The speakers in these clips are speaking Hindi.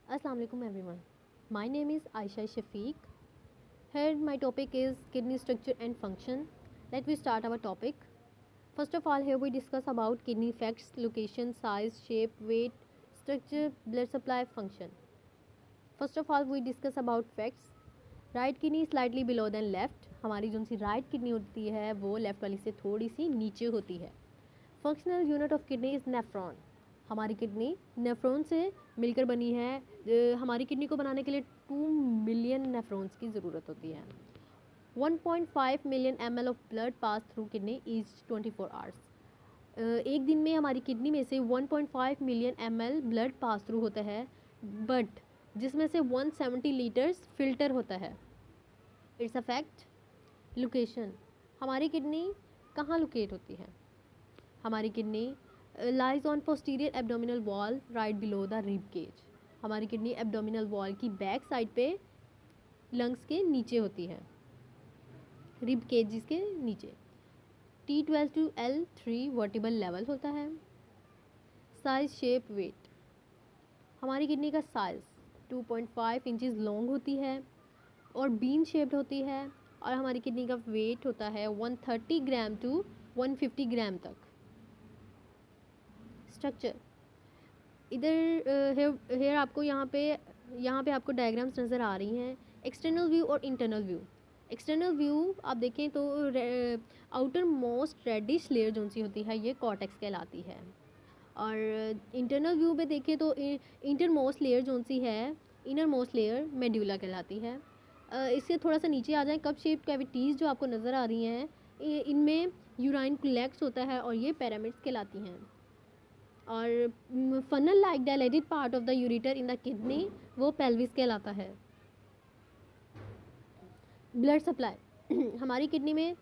Assalamu alaikum everyone. My name is Aisha Shafiq. Here my topic is kidney structure and function. Let me start our topic. First of all, here we discuss about kidney facts, location, size, shape, weight, structure, blood supply, function. First of all, we discuss about facts. Right kidney slightly below than left. हमारी जो सी राइट किडनी होती है वो लेफ्ट वाली से थोड़ी सी नीचे होती है. Functional unit of kidney is nephron. हमारी किडनी नेफ्रॉन से मिलकर बनी है. हमारी किडनी को बनाने के लिए 2 मिलियन नेफ्रॉन्स की ज़रूरत होती है. 1.5 million ml of blood pass through kidney each 24 hours. एक दिन में हमारी किडनी में से 1.5 million ml blood pass through होता है, बट जिसमें से 170 लीटर्स फिल्टर होता है. It's a fact. लोकेशन. हमारी किडनी कहाँ लोकेट होती है? हमारी kidney lies on posterior abdominal wall right below the rib cage. हमारी किडनी एब्डोमिनल वॉल की बैक साइड पे लंग्स के नीचे होती है, रिब केज जिसके नीचे. T12 to L3 vertebral level होता है. Size, shape, weight. हमारी किडनी का साइज़ 2.5 इंचज़ लॉन्ग होती है और बीन शेप्ड होती है, और हमारी किडनी का वेट होता है 130 ग्राम टू 150 ग्राम तक. स्ट्रक्चर. इधर हेयर आपको यहाँ पे आपको डायग्राम्स नज़र आ रही हैं. एक्सटर्नल व्यू और इंटरनल व्यू. एक्सटर्नल व्यू आप देखें तो आउटर मोस्ट रेडिश लेयर जो सी होती है ये कॉर्टेक्स कहलाती है, और इंटरनल व्यू में देखें तो इंटर मोस्ट लेयर जो सी है, इनर मोस्ट लेयर मेड्यूला कहलाती है. इससे थोड़ा सा नीचे आ जाए, कप शेप्ड कैविटीज़ जो आपको नज़र आ रही हैं इनमें यूराइन कलेक्ट होता है और ये पिरामिड्स कहलाती हैं. और funnel like dilated part of the ureter in the kidney वो पेल्विस कहलाता है. Blood supply. हमारी किडनी में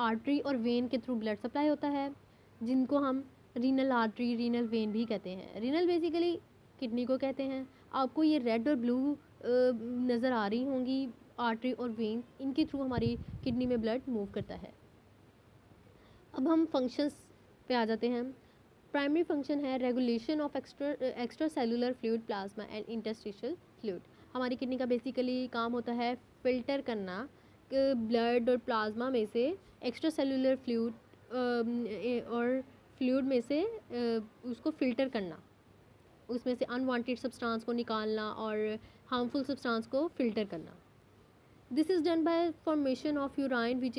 आर्टरी और वेन के थ्रू ब्लड सप्लाई होता है, जिनको हम रीनल आर्टरी, रीनल वेन भी कहते हैं. रीनल बेसिकली किडनी को कहते हैं. आपको ये रेड और ब्लू नज़र आ रही होंगी आर्टरी और वेन, इनके थ्रू हमारी किडनी में ब्लड मूव करता है. अब हम फंक्शंस पे आ जाते हैं. प्राइमरी फंक्शन है regulation of extra cellular fluid, plasma and interstitial fluid. हमारी किडनी का बेसिकली काम होता है फ़िल्टर करना ब्लड और प्लाज्मा में से एक्स्ट्रा सेलुलर फ्लूइड और फ्लूइड में से उसको फ़िल्टर करना, उसमें से अनवांटेड सब्सटेंस को निकालना और हार्मफुल सब्सटेंस को फ़िल्टर करना. This is done by formation of urine which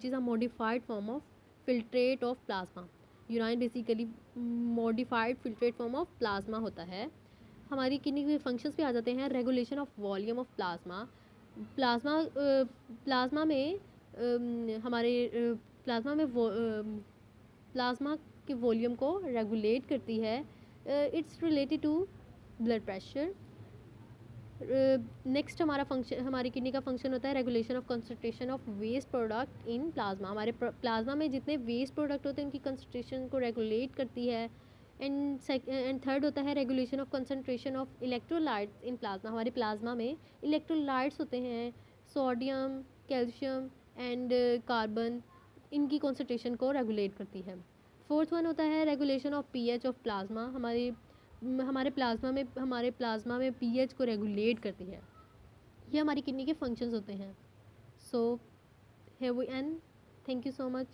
is a modified form of filtrate of plasma. Urine basically modified filtrate form of plasma होता है. हमारी किडनी के फंक्शंस पे आ जाते हैं. Regulation of volume of plasma. Plasma में हमारे प्लाज्मा के वॉल्यूम को रेगुलेट करती है. It's related to blood pressure. Next हमारी किडनी का फंक्शन होता है regulation of concentration of waste product in plasma. हमारे प्लाज्मा में जितने वेस्ट प्रोडक्ट होते हैं उनकी कंसंट्रेशन को रेगुलेट करती है. एंड थर्ड होता है regulation of concentration of electrolytes in plasma. हमारे प्लाज्मा में इलेक्ट्रोलाइट्स होते हैं, सोडियम, कैल्शियम एंड कार्बन. इनकी कंसंट्रेशन को रेगुलेट करती है. फोर्थ वन होता है regulation of pH of plasma. हमारे प्लाज्मा में पीएच को रेगुलेट करती है. ये हमारी किडनी के फंक्शंस होते हैं. So here we end. Thank you so much.